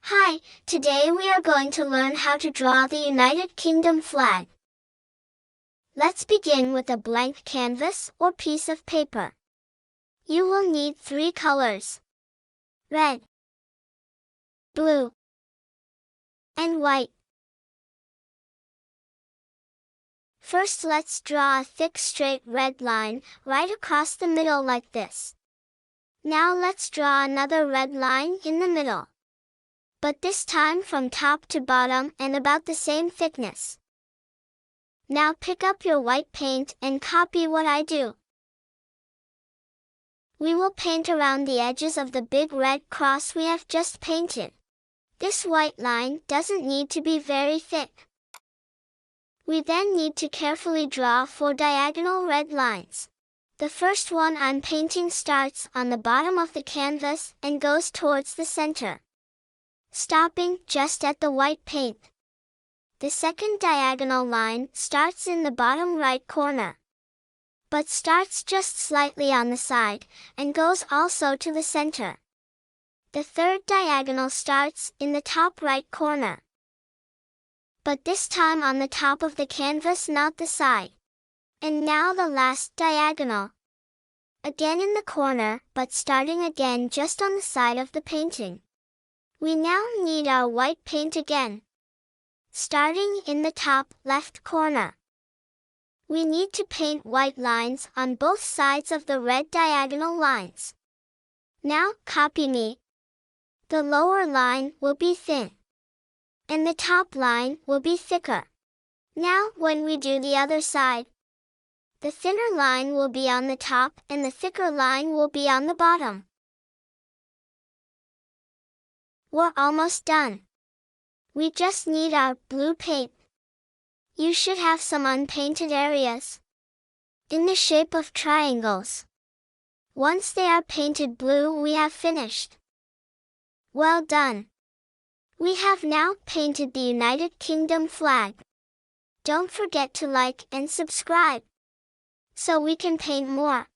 Hi, today we are going to learn how to draw the United Kingdom flag. Let's begin with a blank canvas or piece of paper. You will need three colors: red, blue, and white. First, let's draw a thick straight red line right across the middle like this. Now let's draw another red line in the middle, but this time from top to bottom and about the same thickness. Now pick up your white paint and copy what I do. We will paint around the edges of the big red cross we have just painted. This white line doesn't need to be very thick. We then need to carefully draw 4 diagonal red lines. The first one I'm painting starts on the bottom of the canvas and goes towards the center, stopping just at the white paint. The second diagonal line starts in the bottom right corner, but starts just slightly on the side, and goes also to the center. The third diagonal starts in the top right corner, but this time on the top of the canvas, not the side. And now the last diagonal. Again in the corner, but starting again just on the side of the painting. We now need our white paint again, starting in the top left corner. We need to paint white lines on both sides of the red diagonal lines. Now, copy me. The lower line will be thin, and the top line will be thicker. Now, when we do the other side, the thinner line will be on the top and the thicker line will be on the bottom. We're almost done. We just need our blue paint. You should have some unpainted areas in the shape of triangles. Once they are painted blue, we have finished. Well done! We have now painted the United Kingdom flag. Don't forget to like and subscribe so we can paint more.